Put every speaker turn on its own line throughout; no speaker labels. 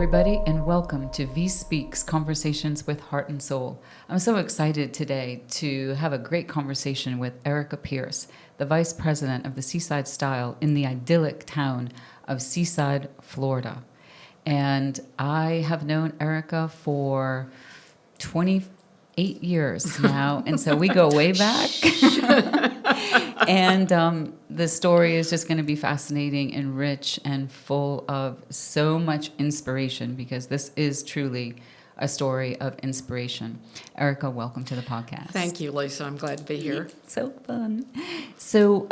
everybody, and welcome to VIE Speaks, Conversations with Heart and Soul. I'm so excited today to have a great conversation with Erica Pierce, the Vice President of the Seaside Style in the idyllic town of Seaside, Florida. And I have known Erica for 28 years now, and so we go way back. And the story is just going to be fascinating and rich and full of so much inspiration, because this is truly a story of inspiration. Erica, welcome to the podcast.
Thank you, Lisa. I'm glad to be here.
So fun. So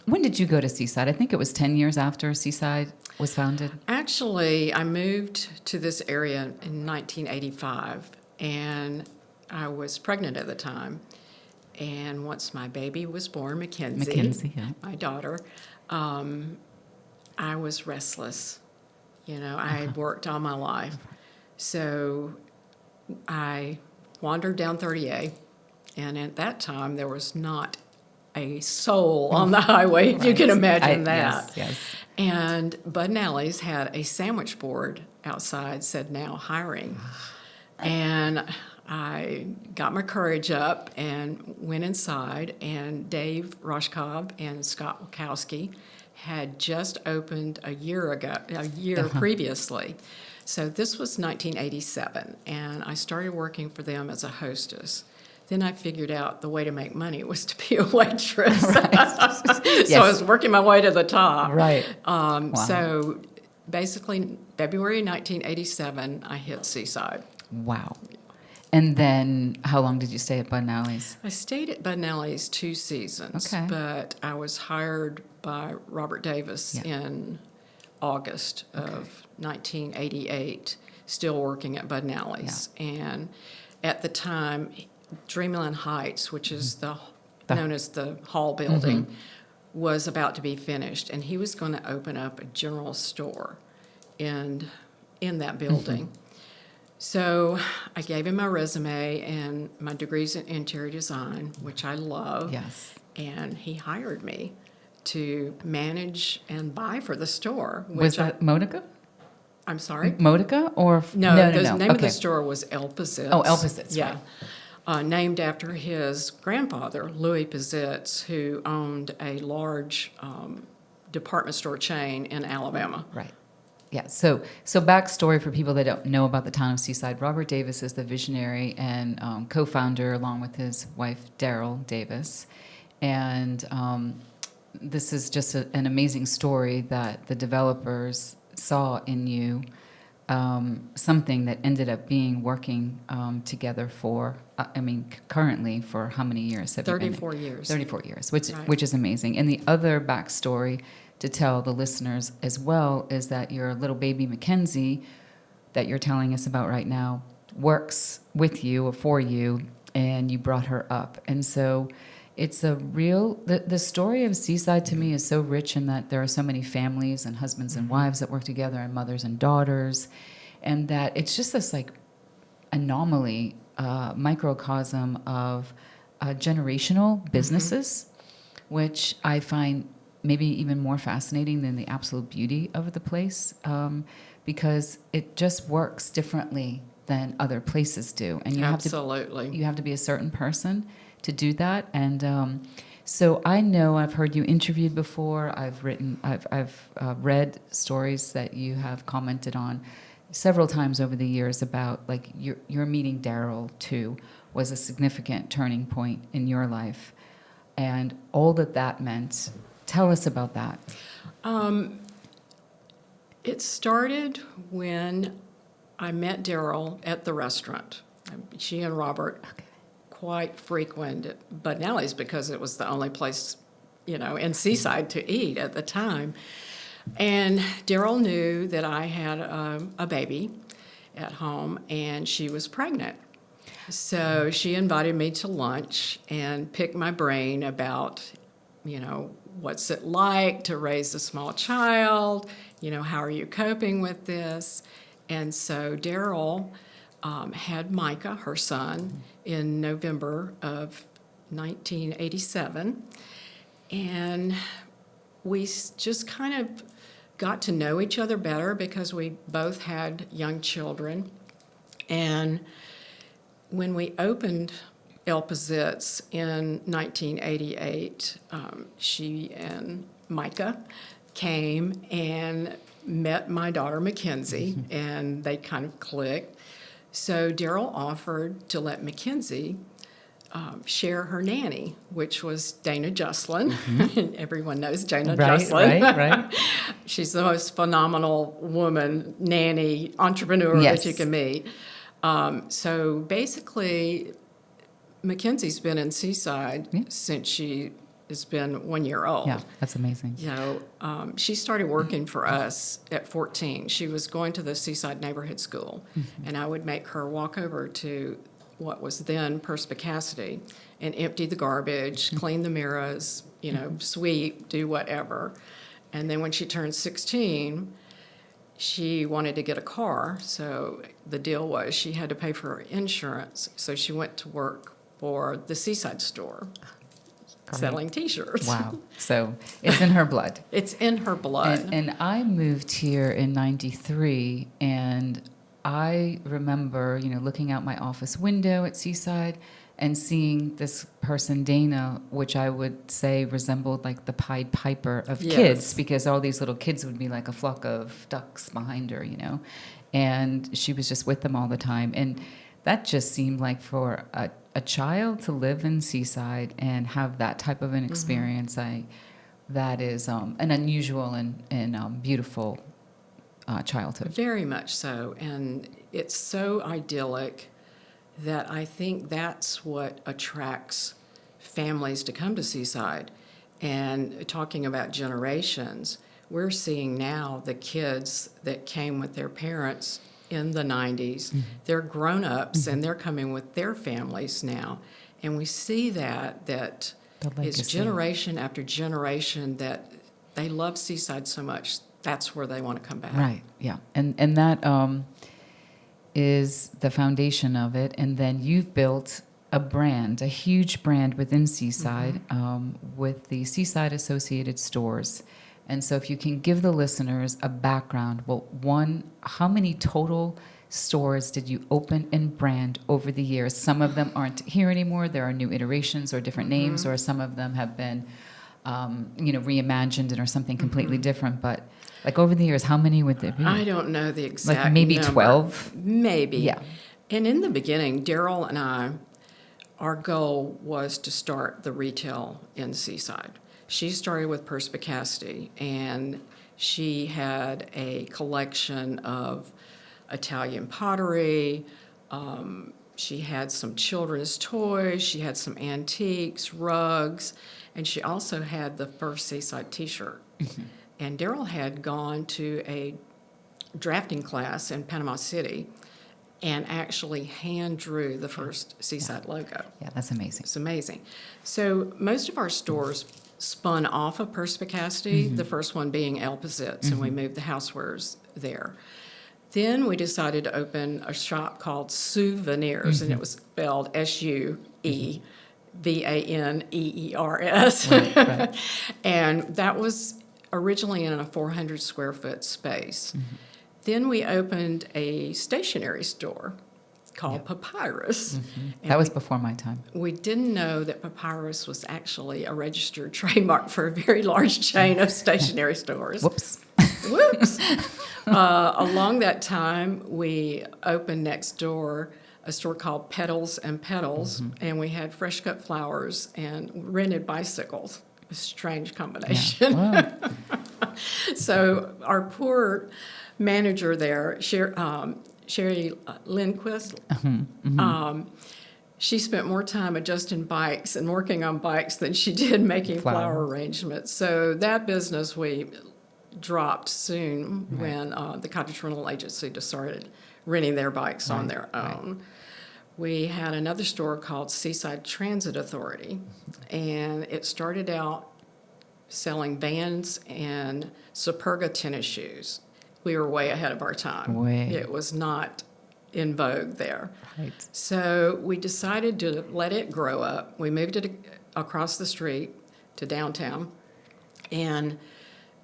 when did you go to Seaside? I think it was 10 years after Seaside was founded.
Actually, I moved to this area in 1985, and I was pregnant at the time. And once my baby was born, Mackenzie,
yeah.
my daughter, I was restless. You know, I had worked all my life. So I wandered down 30A, and at that time there was not a soul on the highway, if you can imagine that.
Yes.
And Bud & Alley's had a sandwich board outside, said now hiring. And I got my courage up and went inside, and Dave Roshkov and Scott Wachowski had just opened a year previously. So this was 1987, and I started working for them as a hostess. Then I figured out the way to make money was to be a waitress. So I was working my way to the top.
Right.
Wow. So basically, February 1987, I hit Seaside.
Wow. And then how long did you stay at Bud & Alley's?
I stayed at Bud & Alley's 2 seasons,
Okay.
but I was hired by Robert Davis in August of 1988, still working at Bud & Alley's. Yeah. And at the time, Dreamland Heights, which is known as the Hall building, was about to be finished, and he was going to open up a general store in that building. So I gave him my resume and my degrees in interior design, which I love.
Yes.
And he hired me to manage and buy for the store.
Was that Modica?
I'm sorry?
Modica or?
No. The name of the store was El Pizitz.
Oh, El Pizitz,
yeah. Right. Named after his grandfather, Louis Pizitz, who owned a large department store chain in Alabama.
Right. Yeah, so backstory for people that don't know about the town of Seaside. Robert Davis is the visionary and co-founder, along with his wife, Daryl Davis. And this is just an amazing story that the developers saw in you, something that ended up being working together for, currently for how many years?
34 years.
34 years, which is amazing. And the other backstory to tell the listeners as well is that your little baby Mackenzie, that you're telling us about right now, works with you or for you, and you brought her up. And so it's a real, the story of Seaside to me is so rich in that there are so many families and husbands and wives that work together, and mothers and daughters, and that it's just this like anomaly, microcosm of generational businesses, which I find maybe even more fascinating than the absolute beauty of the place, because it just works differently than other places do, and you have to be a certain person to do that. And so I know I've heard you interviewed before. I've read stories that you have commented on several times over the years about like your meeting Daryl too was a significant turning point in your life, and all that meant. Tell us about that.
It started when I met Daryl at the restaurant. She and Robert quite frequented Bud & Alley's because it was the only place, in Seaside to eat at the time. And Daryl knew that I had a baby at home, and she was pregnant. So she invited me to lunch and picked my brain about, what's it like to raise a small child? How are you coping with this? And so Daryl had Micah, her son, in November of 1987. And we just kind of got to know each other better because we both had young children. And when we opened El Pazitz in 1988, she and Micah came and met my daughter Mackenzie, and they kind of clicked. So Daryl offered to let Mackenzie share her nanny, which was Dana Jocelyn. Everyone knows Dana Jocelyn.
Right.
She's the most phenomenal woman, nanny, entrepreneur
Yes.
that you can meet. So basically, Mackenzie's been in Seaside since she has been 1 year old.
Yeah, that's amazing.
You know, she started working for us at 14. She was going to the Seaside Neighborhood School, and I would make her walk over to what was then Perspicacity and empty the garbage, clean the mirrors, you know, sweep, do whatever. And then when she turned 16, she wanted to get a car, so the deal was she had to pay for her insurance, so she went to work for the Seaside store.
Great.
Selling T-shirts.
Wow. So it's in her blood.
It's in her blood.
And I moved here in 93, and I remember, you know, looking out my office window at Seaside and seeing this person, Dana, which I would say resembled like the Pied Piper of
Yes.
kids, because all these little kids would be like a flock of ducks behind her, you know. And she was just with them all the time. And that just seemed like for a child to live in Seaside and have that type of an experience, that is an unusual and beautiful childhood.
Very much so. And it's so idyllic that I think that's what attracts families to come to Seaside. And talking about generations, we're seeing now the kids that came with their parents in the 90s, they're grown-ups and they're coming with their families now. And we see that
The
it's
legacy.
generation after generation that they love Seaside so much, that's where they want to come back.
Right, yeah. And that is the foundation of it. And then you've built a brand, a huge brand within Seaside, with the Seaside Associated Stores. And so if you can give the listeners a background, well, one, how many total stores did you open and brand over the years? Some of them aren't here anymore. There are new iterations or different names, or some of them have been, reimagined and are something completely different. But like over the years, how many would there be?
I don't know the exact
Like maybe
number.
12?
Maybe.
Yeah.
And in the beginning, Daryl and I, our goal was to start the retail in Seaside. She started with Perspicacity, and she had a collection of Italian pottery. She had some children's toys. She had some antiques, rugs, and she also had the first Seaside T-shirt. And Daryl had gone to a drafting class in Panama City and actually hand drew the first Seaside logo.
Yeah, that's amazing.
It's amazing. So most of our stores spun off of Perspicacity, the first one being El Pazitz, and we moved the housewares there. Then we decided to open a shop called Souvenirs, and it was spelled SUEVANEERS.
Right.
And that was originally in a 400 square foot space. Then we opened a stationery store called Papyrus. And
That was before my time.
we didn't know that Papyrus was actually a registered trademark for a very large chain of stationery stores.
Whoops.
Whoops. Along that time, we opened next door a store called Petals and Petals, and we had fresh cut flowers and rented bicycles. A strange combination.
Wow.
So our poor manager there, Sherry Lindquist, she spent more time adjusting bikes and working on bikes than she did making flower arrangements. So that business we dropped soon when the Cottage Rental Agency just started renting their bikes on their own. We had another store called Seaside Transit Authority, and it started out selling Vans and Superga tennis shoes. We were way ahead of our time. It was not in vogue there.
Right.
So we decided to let it grow up. We moved it across the street to downtown and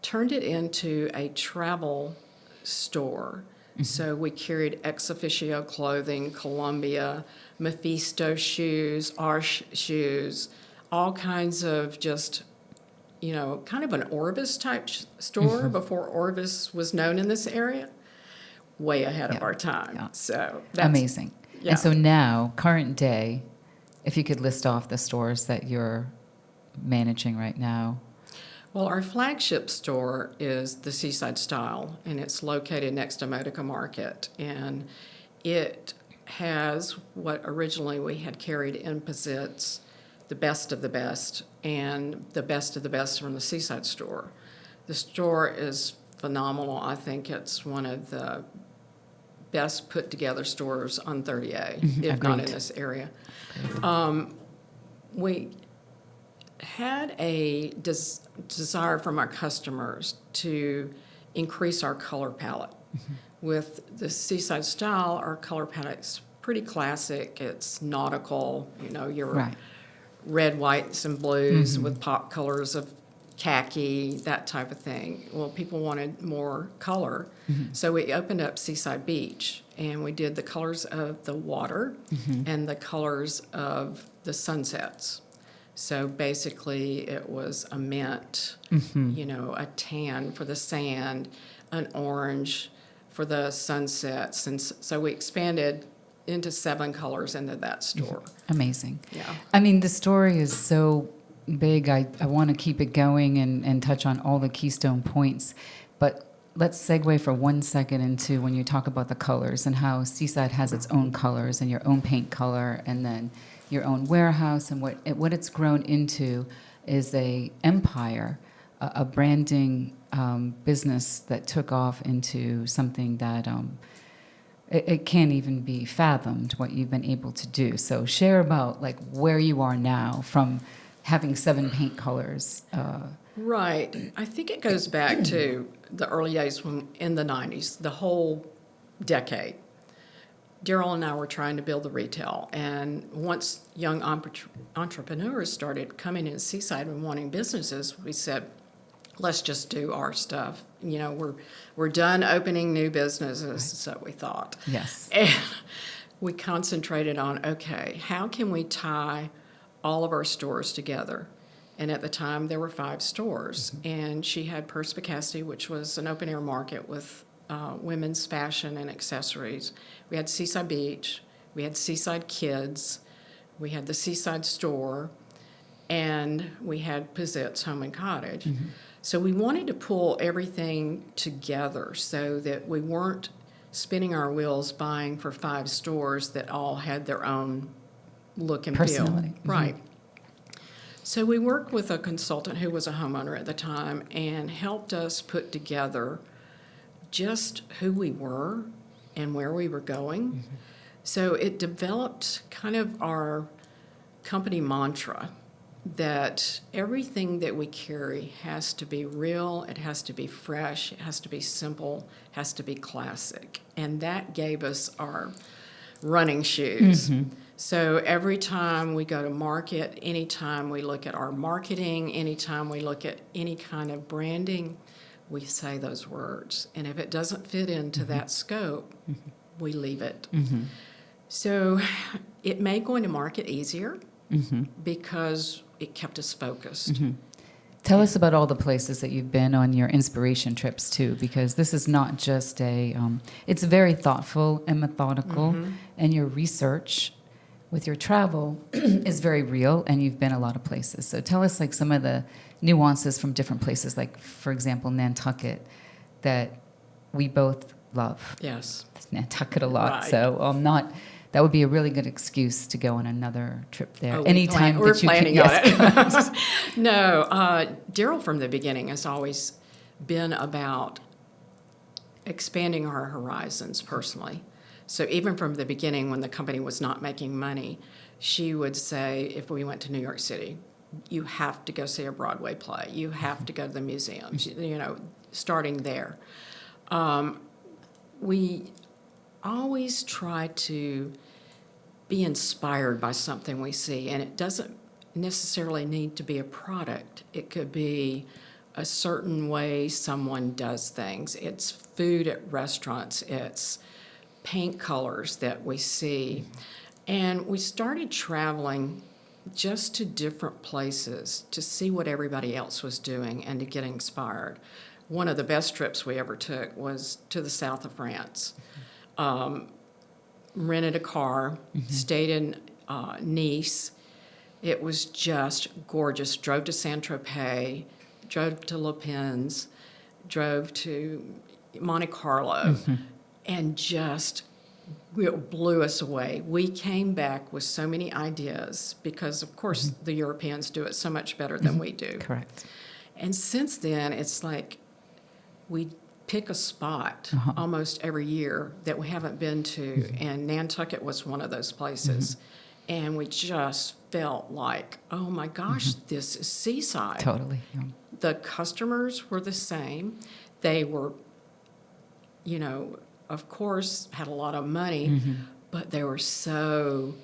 turned it into a travel store. So we carried ex officio clothing, Columbia, Mephisto shoes, Arsh shoes, all kinds of just, kind of an Orvis type store before Orvis was known in this area. Way ahead of
Yeah.
our time.
Yeah.
So that's
Amazing.
Yeah.
And so now, current day, if you could list off the stores that you're managing right now.
Well, our flagship store is the Seaside Style, and it's located next to Modica Market. And it has what originally we had carried in Pizitz, the best of the best, and the best of the best from the Seaside store. The store is phenomenal. I think it's one of the best put together stores on 30A, if not in
Agreed.
this area. We had a desire from our customers to increase our color palette. With the Seaside Style, our color palette's pretty classic. It's nautical, your
Right.
red, whites, and blues with pop colors of khaki, that type of thing. Well, people wanted more color, so we opened up Seaside Beach, and we did the colors of the water and the colors of the sunsets. So basically, it was a mint, a tan for the sand, an orange for the sunsets. And so we expanded into 7 colors into that store.
Amazing.
Yeah.
I mean, the story is so big. I want to keep it going and touch on all the keystone points. But let's segue for 1 second into when you talk about the colors and how Seaside has its own colors and your own paint color, and then your own warehouse, and what it's grown into is a empire, a branding business that took off into something that it can't even be fathomed what you've been able to do. So share about like where you are now from having 7 paint colors.
Right. I think it goes back to the early days in the 90s, the whole decade. Daryl and I were trying to build the retail, and once young entrepreneurs started coming in Seaside and wanting businesses, we said, let's just do our stuff. We're done opening new businesses, so we thought.
Yes.
And we concentrated on, okay, how can we tie all of our stores together? And at the time, there were 5 stores, and she had Perspicacity, which was an open-air market with women's fashion and accessories. We had Seaside Beach, we had Seaside Kids, we had the Seaside Store, and we had Pizitz Home and Cottage. So we wanted to pull everything together so that we weren't spinning our wheels buying for 5 stores that all had their own look and
Personality.
feel. Right. So we worked with a consultant who was a homeowner at the time and helped us put together just who we were and where we were going. So it developed kind of our company mantra that everything that we carry has to be real, it has to be fresh, it has to be simple, it has to be classic. And that gave us our running shoes. So every time we go to market, anytime we look at our marketing, anytime we look at any kind of branding, we say those words. And if it doesn't fit into that scope, we leave it. So it made going to market easier because it kept us focused.
Tell us about all the places that you've been on your inspiration trips too, because this is not just it's very thoughtful and methodical, and your research with your travel is very real, and you've been a lot of places. So tell us like some of the nuances from different places, like for example, Nantucket, that we both love.
Yes.
Nantucket a lot.
Right.
So that would be a really good excuse to go on another trip there.
Oh,
Anytime
we're
that you
planning
can.
on it. No, Daryl from the beginning has always been about expanding our horizons personally. So even from the beginning, when the company was not making money, she would say, if we went to New York City, you have to go see a Broadway play. You have to go to the museums, starting there. We always try to be inspired by something we see, and it doesn't necessarily need to be a product. It could be a certain way someone does things. It's food at restaurants. It's paint colors that we see. And we started traveling just to different places to see what everybody else was doing and to get inspired. One of the best trips we ever took was to the south of France. Rented a car, stayed in Nice. It was just gorgeous. Drove to Saint-Tropez, drove to Le Pins, drove to Monte Carlo, and just it blew us away. We came back with so many ideas because, of course, the Europeans do it so much better than we do.
Correct.
And since then, it's like we pick a spot almost every year that we haven't been to, and Nantucket was one of those places. And we just felt like, oh my gosh, this is Seaside.
Totally. Yeah.
The customers were the same. They were, of course, had a lot of money, but they were so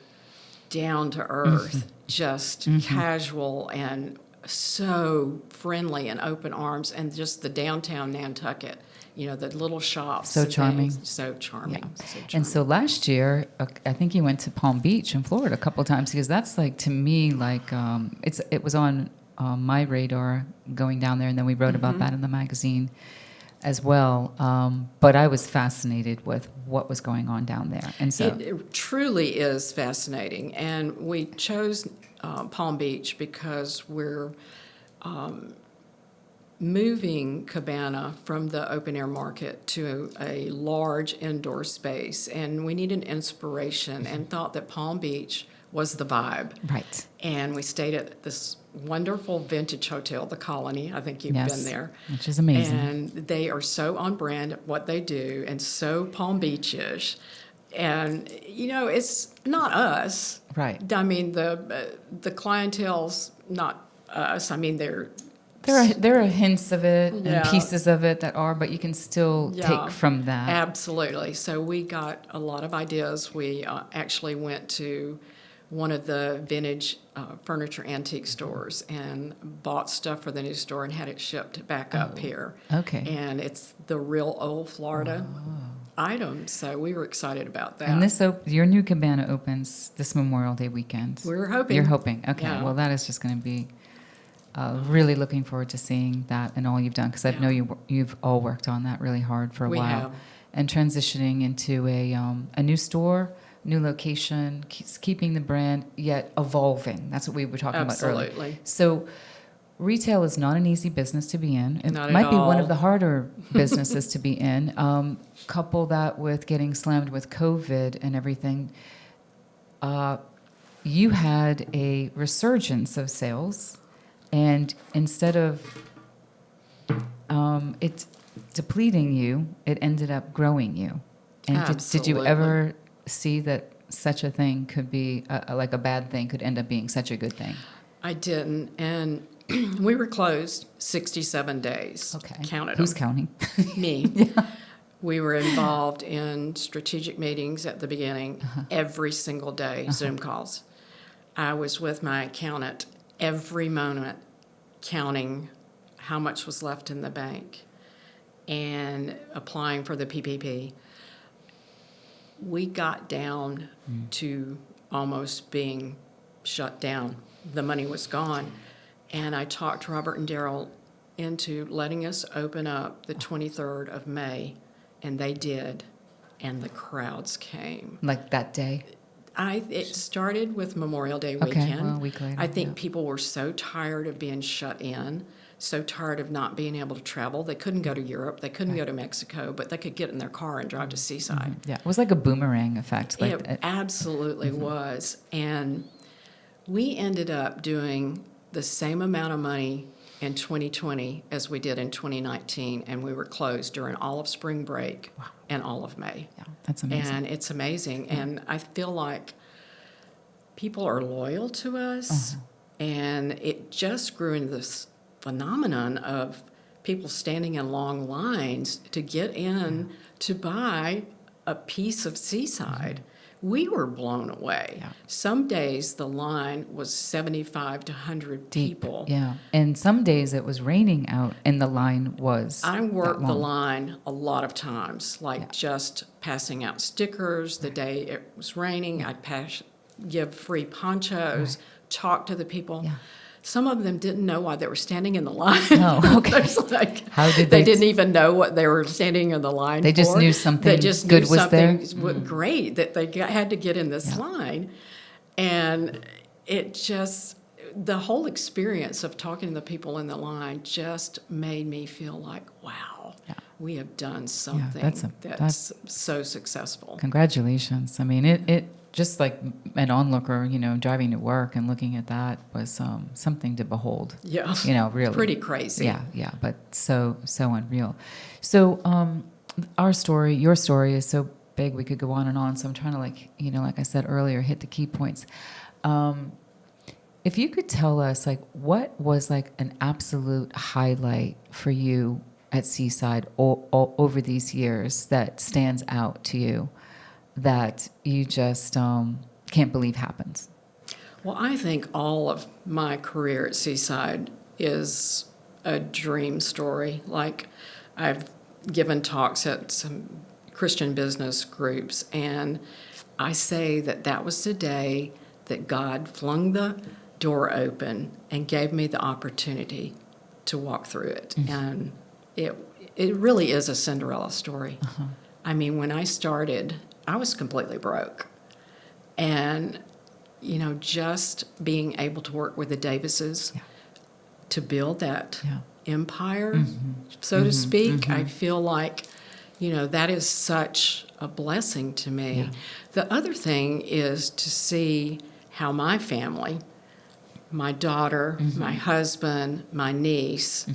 down to earth, just casual and so friendly and open arms. And just the downtown Nantucket, the little shops.
So
and
charming.
things. So charming.
Yeah.
So charming.
And so last year, I think you went to Palm Beach in Florida a couple of times because that's like, to me, like it was on my radar going down there, and then we wrote about that in the magazine as well. But I was fascinated with what was going on down there, and so
it truly is fascinating. And we chose Palm Beach because we're moving Cabana from the open air market to a large indoor space, and we needed inspiration and thought that Palm Beach was the vibe.
right.
And we stayed at this wonderful vintage hotel, the Colony. I think you've been there.
Which is amazing.
And they are so on brand at what they do and so Palm Beach-ish. And, it's not us.
Right.
I mean, the clientele's not us. I mean,
There are hints of it and
Yeah.
pieces of it that are, but you can still
Yeah.
take from that.
absolutely. So we got a lot of ideas. We actually went to one of the vintage furniture antique stores and bought stuff for the new store and had it shipped back up here.
Okay.
And it's the real old Florida item. So we were excited about that.
And your new cabana opens this Memorial Day weekend.
We're hoping.
You're hoping. Okay.
Yeah.
Well, that is just going to be really looking forward to seeing that and all you've done, because I know you've all worked on that really hard for a
We
while.
have.
And transitioning into a new store, new location, keeping the brand, yet evolving. That's what we were talking about earlier.
Absolutely.
So retail is not an easy business to be in. It
Not at
might be one
all.
of the harder businesses to be in. Couple that with getting slammed with COVID and everything. You had a resurgence of sales, and instead of it depleting you, it ended up growing you. And did you
Absolutely.
ever see that such a thing could be like a bad thing could end up being such a good thing?
I didn't. And we were closed 67 days.
Okay.
Counted
Who's
them.
counting?
Me. We were involved in strategic meetings at the beginning every single day, Zoom calls. I was with my accountant every moment counting how much was left in the bank and applying for the PPP. We got down to almost being shut down. The money was gone. And I talked Robert and Daryl into letting us open up the 23rd of May, and they did, and the crowds came.
Like that day?
It started with Memorial Day
Okay,
weekend.
well, a week later,
I think
yeah.
people were so tired of being shut in, so tired of not being able to travel. They couldn't go to Europe, they couldn't go to Mexico, but they could get in their car and drive to Seaside.
Yeah, it was like a boomerang effect. Like
It absolutely was. And we ended up doing the same amount of money in 2020 as we did in 2019, and we were closed during all of spring break and all of May.
yeah, that's amazing.
And it's amazing. And I feel like people are loyal to us, and it just grew into this phenomenon of people standing in long lines to get in to buy a piece of Seaside. we were blown away.
Yeah.
Some days the line was 75 to 100
Deep.
people.
Yeah. And some days it was raining out and the line was
I worked
that
the
long.
line a lot of times, like just passing out stickers. The day it was raining, I'd give free ponchos, talk to the people.
Yeah.
Some of them didn't know why they were standing in the line.
Oh, okay.
It's like,
How did
they
they-
didn't even know what they were standing in the line
They just
for.
knew something
They just
good
knew
was
something
there?
great, that they had to get in this
Yeah.
line. And it just, the whole experience of talking to the people in the line just made me feel like, wow,
Yeah.
we have done something
that's-
so successful.
Congratulations. I mean, it just like an onlooker, driving to work and looking at that was something to behold.
Yeah.
Really.
Pretty crazy.
Yeah, but so unreal. So your story is so big, we could go on and on. So I'm trying to like I said earlier, hit the key points. If you could tell us, like, what was like an absolute highlight for you at Seaside all over these years that stands out to you, that you just can't believe happens?
Well, I think all of my career at Seaside is a dream story. Like, I've given talks at some Christian business groups, and I say that was the day that God flung the door open and gave me the opportunity to walk through it. And it really is a Cinderella story.
Uh-huh.
I mean, when I started, I was completely broke. And, just being able to work with the Davises to build that empire, so to speak, I feel like, that is such a blessing to me.
Yeah.
The other thing is to see how my family, my daughter, my husband, my niece,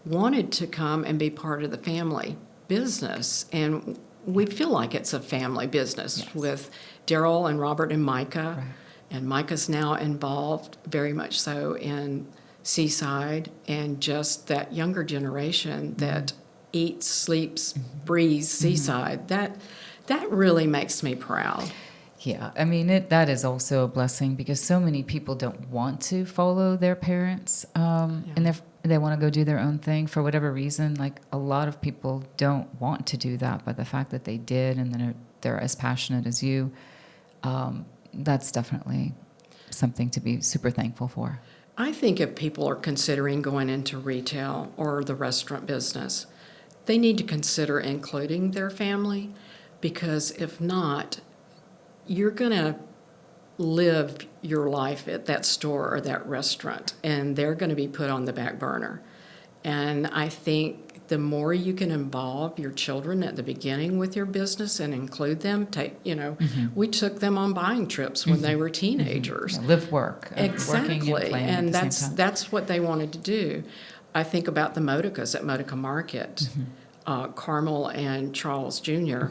wanted to come and be part of the family business. And we feel like it's a family business with Daryl and Robert and Micah.
Right.
And Micah's now involved very much so in Seaside, and just that younger generation that eats, sleeps, breathes Seaside. That really makes me proud.
Yeah, I mean, that is also a blessing because so many people don't want to follow their parents, and they want to go do their own thing for whatever reason. Like, a lot of people don't want to do that, but the fact that they did and they're as passionate as you, that's definitely something to be super thankful for.
I think if people are considering going into retail or the restaurant business, they need to consider including their family, because if not, you're going to live your life at that store or that restaurant, and they're going to be put on the back burner. And I think the more you can involve your children at the beginning with your business and include them, we took them on buying trips when they were teenagers.
Yeah, live, work.
Exactly.
Working and playing
And
at the same time.
that's what they wanted to do. I think about the Modicas at Modica Market, Carmel and Charles Jr.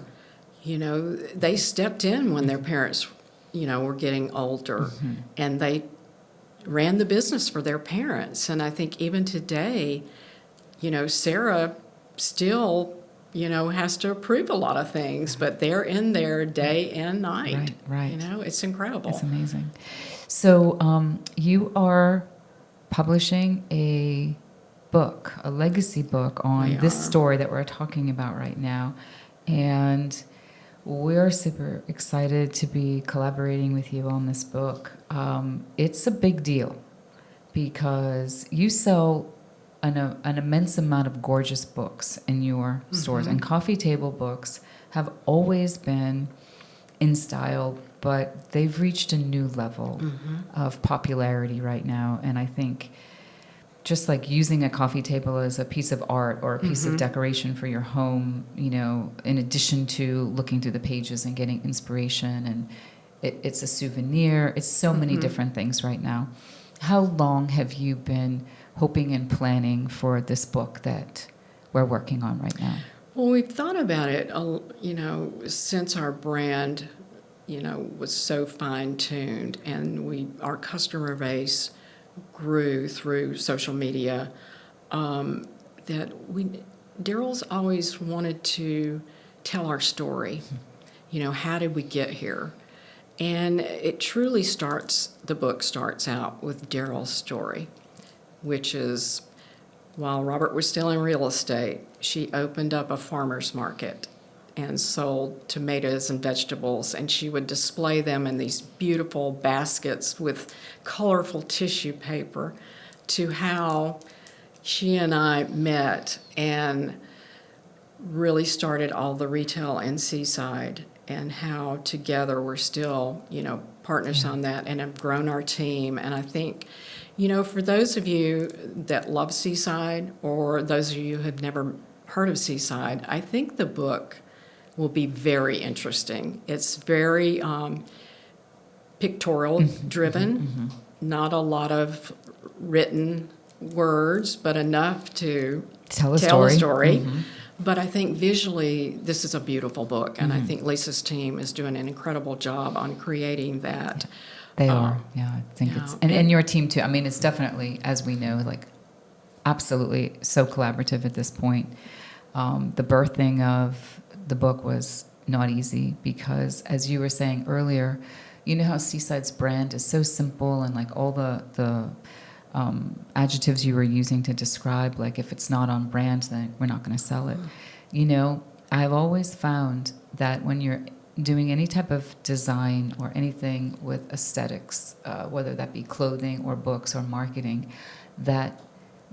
They stepped in when their parents, were getting older, and they ran the business for their parents. And I think even today, Sarah still, has to approve a lot of things, but they're in there day and night.
Right.
It's incredible.
It's amazing. So you are publishing a book, a legacy book on this story that we're talking about right now. And we're super excited to be collaborating with you on this book. It's a big deal because you sell an immense amount of gorgeous books in your stores, and coffee table books have always been in style, but they've reached a new level of popularity right now. And I think just like using a coffee table as a piece of art or a piece of decoration for your home, in addition to looking through the pages and getting inspiration, and it's a souvenir. It's so many different things right now. How long have you been hoping and planning for this book that we're working on right now?
Well, we've thought about it, since our brand, was so fine-tuned, and our customer base grew through social media, that Daryl's always wanted to tell our story. How did we get here? And it truly the book starts out with Daryl's story, which is while Robert was still in real estate, she opened up a farmer's market and sold tomatoes and vegetables, and she would display them in these beautiful baskets with colorful tissue paper, to how she and I met and really started all the retail in Seaside, and how together we're still, partners on that, and have grown our team. And I think, for those of you that love Seaside, or those of you who have never heard of Seaside, I think the book will be very interesting. It's very pictorial driven, not a lot of written words, but enough to
Tell a story.
But I think visually, this is a beautiful book, and I think Lisa's team is doing an incredible job on creating that.
They are, yeah. I think it's, and your team too. I mean, it's definitely, as we know, like absolutely so collaborative at this point. The birthing of the book was not easy because, as you were saying earlier, you know how Seaside's brand is so simple, and like all the adjectives you were using to describe, like if it's not on brand, then we're not going to sell it. I've always found that when you're doing any type of design or anything with aesthetics, whether that be clothing or books or marketing, that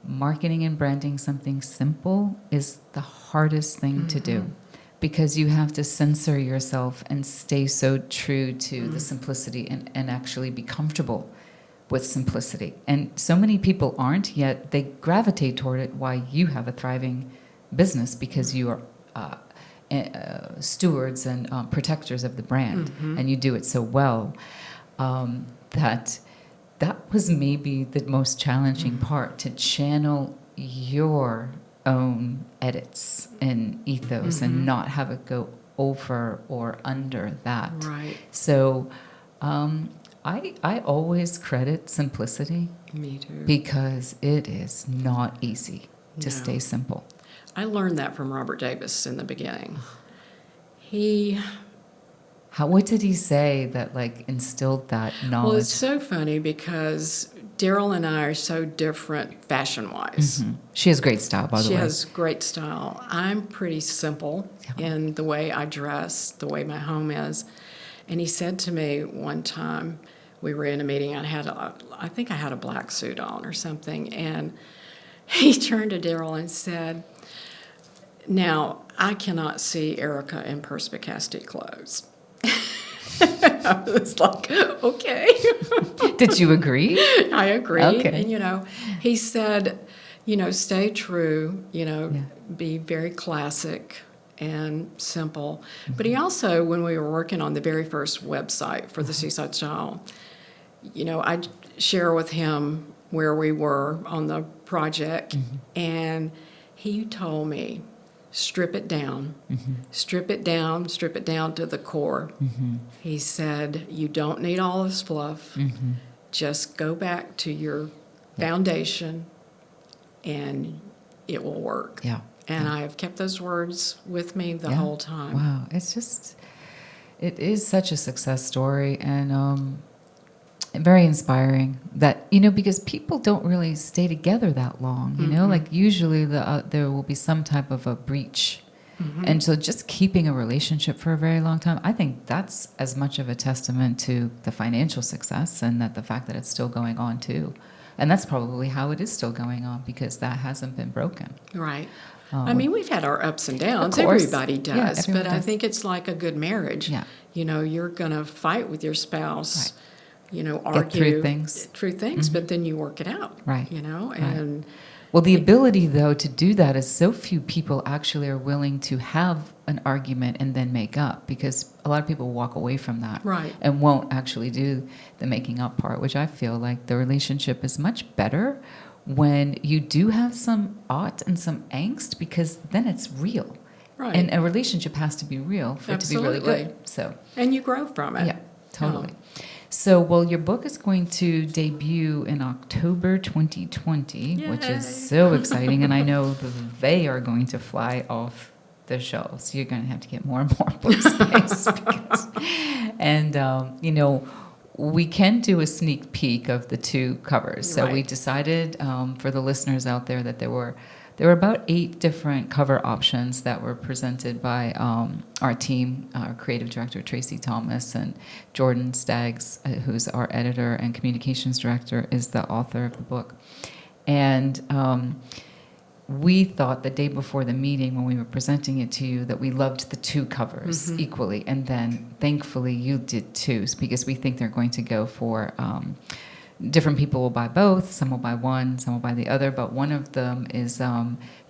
marketing and branding something simple is the hardest thing to do, because you have to censor yourself and stay so true to the simplicity and actually be comfortable with simplicity. And so many people aren't, yet they gravitate toward it. Why you have a thriving business, because you are stewards and protectors of the brand, and you do it so well, that was maybe the most challenging part, to channel your own edits and ethos and not have it go over or under that.
Right.
So I always credit simplicity.
Me too.
Because it is not easy to stay simple.
I learned that from Robert Davis in the beginning.
What did he say that like instilled that knowledge?
Well, it's so funny because Daryl and I are so different fashion-wise.
She has great style, by the way.
She has great style. I'm pretty simple in the way I dress, the way my home is. And he said to me one time, we were in a meeting, I think I had a black suit on or something, and he turned to Daryl and said, "Now, I cannot see Erica in perspicacity clothes." I was like, okay.
Did you agree?
I agreed.
Okay.
And, he said, stay true, be very classic and simple. But he also, when we were working on the very first website for the Seaside Style, I share with him where we were on the project, and he told me, strip it down, strip it down to the core. He said, you don't need all this fluff. Just go back to your foundation, and it will work. Yeah. And I have kept those words with me the whole time.
Wow. It is such a success story, and very inspiring that, because people don't really stay together that long, like usually there will be some type of a breach. And so just keeping a relationship for a very long time, I think that's as much of a testament to the financial success, and that the fact that it's still going on too. And that's probably how it is still going on, because that hasn't been broken.
Right. I mean, we've had our ups and downs.
Of course.
Everybody does.
Yeah, everyone
but I
does.
think it's like a good marriage.
Yeah.
You're going to fight with your spouse, argue.
Get through things.
But then you work it out.
Right.
And...
Well, the ability, though, to do that is so few people actually are willing to have an argument and then make up, because a lot of people walk away from that and won't actually do the making up part, which I feel like the relationship is much better when you do have some aught and some angst, because then it's real. Right. And a relationship has to be real for it to be really good. So.
And you grow from it.
Yeah, totally. So, your book is going to debut in October 2020, which is so exciting. And I know they are going to fly off the shelves. You're going to have to get more and more book space. We can do a sneak peek of the 2 covers. So we decided for the listeners out there that there were about 8 different cover options that were presented by our team, our creative director, Tracy Thomas, and Jordan Staggs, who's our editor and communications director, is the author of the book. And we thought the day before the meeting when we were presenting it to you that we loved the 2 covers equally. And then thankfully you did too, because we think they're going to go for... different people will buy both. Some will buy one, some will buy the other. But one of them is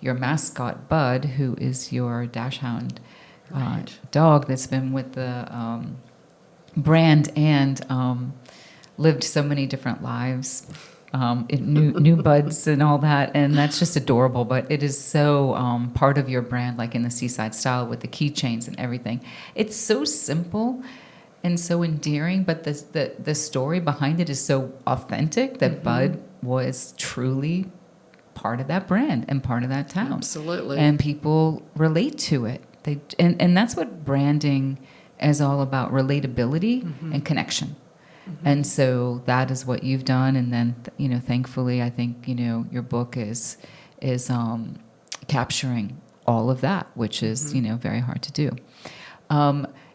your mascot, Bud, who is your dachshund dog that's been with the brand and lived so many different lives, new buds and all that. And that's just adorable. But it is so part of your brand, like in the Seaside Style with the keychains and everything. It's so simple and so endearing, but the story behind it is so authentic that Bud was truly part of that brand and part of that town.
Absolutely.
And people relate to it. And that's what branding is all about, relatability and connection. And so that is what you've done. And then, thankfully, I think, your book is capturing all of that, which is, very hard to do.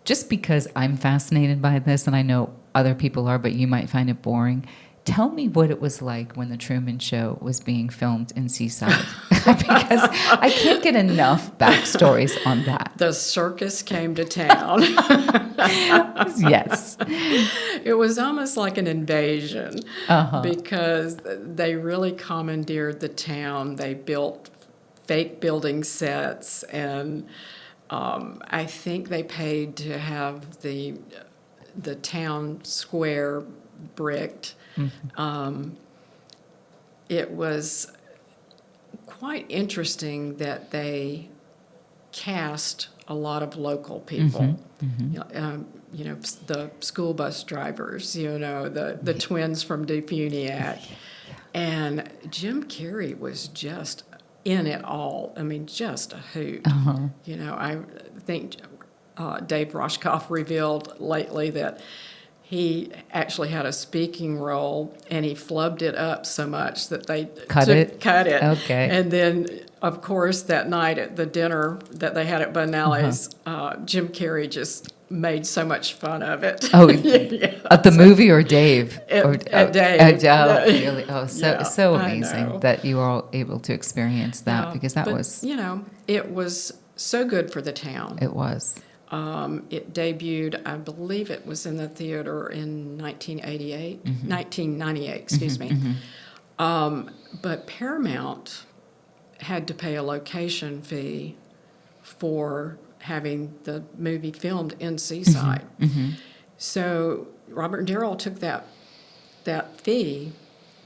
Just because I'm fascinated by this, and I know other people are, but you might find it boring, tell me what it was like when The Truman Show was being filmed in Seaside. Because I can't get enough backstories on that.
The circus came to town.
Yes.
It was almost like an invasion because they really commandeered the town. They built fake building sets, and I think they paid to have the town square bricked. It was quite interesting that they cast a lot of local people. The school bus drivers, the twins from Dufuniak. And Jim Carrey was just in it all. I mean, just a hoot. I think Dave Roshkoff revealed lately that he actually had a speaking role, and he flubbed it up so much that they cut it.
Okay.
And then, of course, that night at the dinner that they had at Bonelli's, Jim Carrey just made so much fun of it.
Oh, at the movie or Dave?
At Dave.
Really? Oh, so
I
amazing
know.
that you were all able to experience that, because that was...
it was so good for the town.
It was.
It debuted, I believe it was in the theater in 1998, excuse me. But Paramount had to pay a location fee for having the movie filmed in Seaside. So Robert and Darrell took that fee,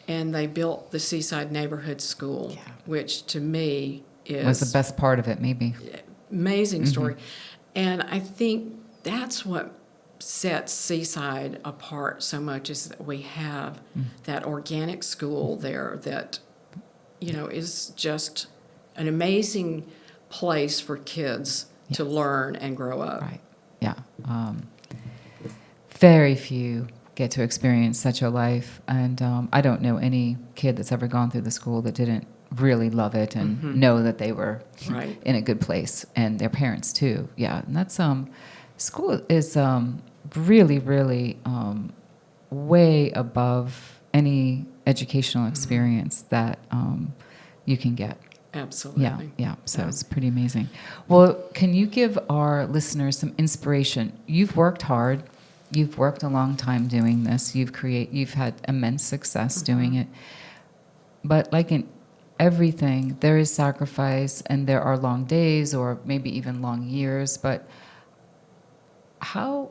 and they built the Seaside Neighborhood School, which to me
Was the best part of it, maybe.
Amazing story. And I think that's what sets Seaside apart so much, is that we have that organic school there that, is just an amazing place for kids to learn and grow up.
Right. Yeah. Very few get to experience such a life. And I don't know any kid that's ever gone through the school that didn't really love it and know that they were in a good place, and their parents too. Yeah, and that's school is really, really way above any educational experience that you can get.
Absolutely.
Yeah. So it's pretty amazing. Well, can you give our listeners some inspiration? You've worked hard. You've worked a long time doing this. You've had immense success doing it. But like in everything, there is sacrifice, and there are long days or maybe even long years. But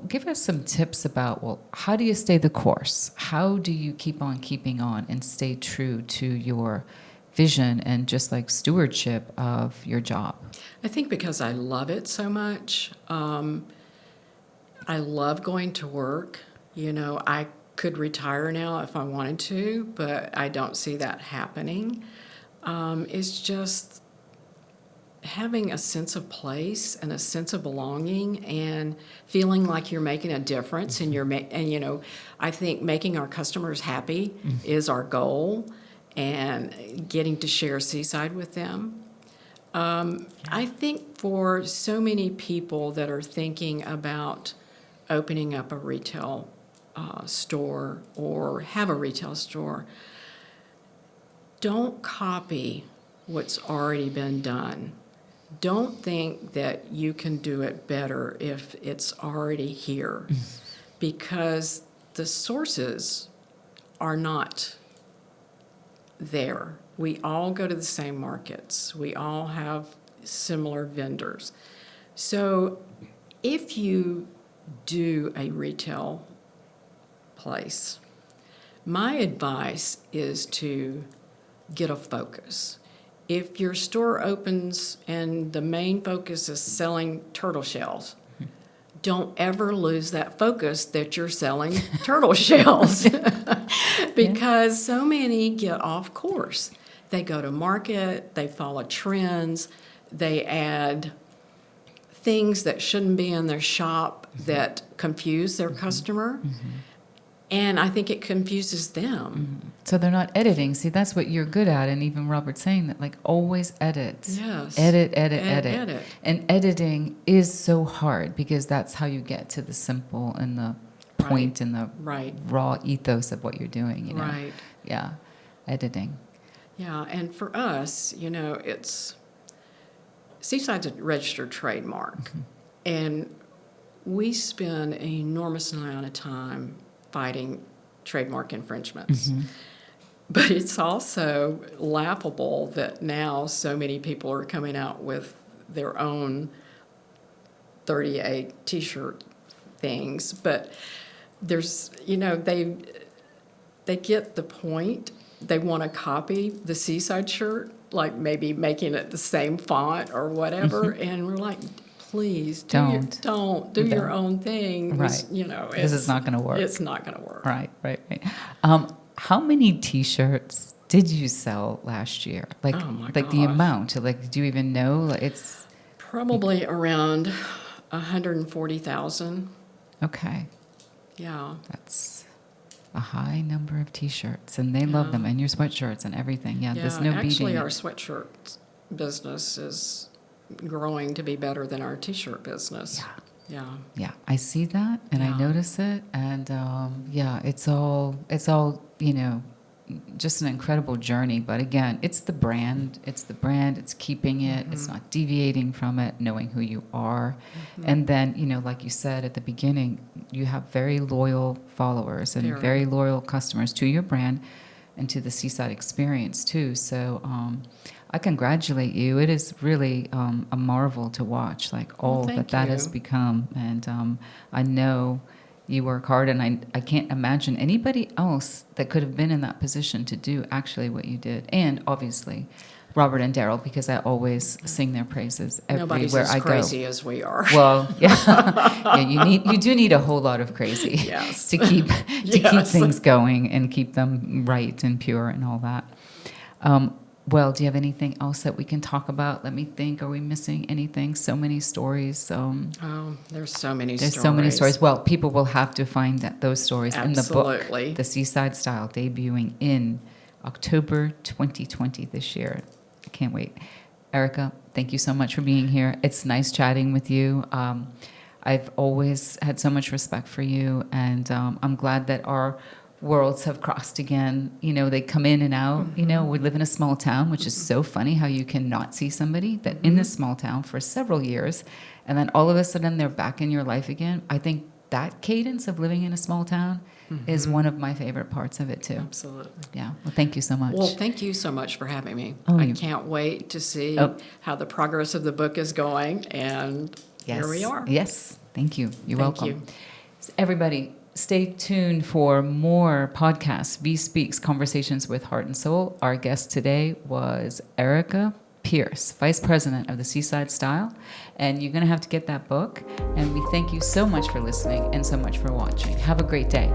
give us some tips about, how do you stay the course? How do you keep on keeping on and stay true to your vision and just like stewardship of your job?
I think because I love it so much. I love going to work. I could retire now if I wanted to, but I don't see that happening. It's just having a sense of place and a sense of belonging and feeling like you're making a difference and I think making our customers happy is our goal, and getting to share Seaside with them. I think for so many people that are thinking about opening up a retail store or have a retail store, don't copy what's already been done. Don't think that you can do it better if it's already here, because the sources are not there. We all go to the same markets. We all have similar vendors. So if you do a retail place, my advice is to get a focus. If your store opens and the main focus is selling turtle shells, don't ever lose that focus that you're selling turtle shells, because so many get off course. They go to market, they follow trends, they add things that shouldn't be in their shop that confuse their customer. And I think it confuses them.
So they're not editing. See, that's what you're good at. And even Robert's saying that, like, always edit.
Yes.
Edit. And editing is so hard, because that's how you get to the simple and the point and the raw ethos of what you're doing, you know?
Right.
Yeah. Editing.
Yeah. And for us, it's Seaside's a registered trademark. And we spend an enormous amount of time fighting trademark infringements. But it's also laughable that now so many people are coming out with their own 38 T-shirt things. But there's, they get the point. They want to copy the Seaside shirt, like maybe making it the same font or whatever. And we're like, please don't do your own thing.
Right. This is not going to work.
It's not going to work.
Right. How many T-shirts did you sell last year? Like,
oh my
like
gosh.
the amount. Like, do you even know? Like, it's
probably around 140,000.
Okay.
Yeah.
That's a high number of T-shirts, and they love them, and your sweatshirts and everything. Yeah, there's no beating
actually,
it.
our sweatshirt business is growing to be better than our T-shirt business.
Yeah, I see that, and I notice it, and it's all just an incredible journey. But again, it's the brand. It's keeping it. It's not deviating from it. Knowing who you are, and then like you said at the beginning, you have very loyal followers and very loyal customers to your brand and to the Seaside experience too. So I congratulate you. It is really a marvel to watch, like all that has become. And I know you work hard, and I can't imagine anybody else that could have been in that position to do actually what you did. And obviously, Robert and Daryl, because I always sing their praises everywhere I go.
Nobody's as crazy as we are.
Well, you do need a whole lot of crazy to keep things going and keep them right and pure and all that. Well, do you have anything else that we can talk about? Let me think. Are we missing anything? So many stories.
There's so many stories.
There's so many stories. Well, people will have to find those stories in the book,
Absolutely.
The Seaside Style, debuting in October 2020 this year. I can't wait. Erica, thank you so much for being here. It's nice chatting with you. I've always had so much respect for you, and I'm glad that our worlds have crossed again. They come in and out. We live in a small town, which is so funny how you can not see somebody that in this small town for several years, and then all of a sudden they're back in your life again. I think that cadence of living in a small town is one of my favorite parts of it too.
Absolutely.
Yeah. Well, thank you so much.
Well, thank you so much for having me.
Oh,
I can't wait to see how the progress of the book is going, and here we are.
Yes. Thank you. You're
Thank
welcome.
you.
So everybody, stay tuned for more podcasts. VIE Speaks, Conversations with Heart and Soul. Our guest today was Erica Pierce, Vice President of the Seaside Style. And you're going to have to get that book. And we thank you so much for listening and so much for watching. Have a great day.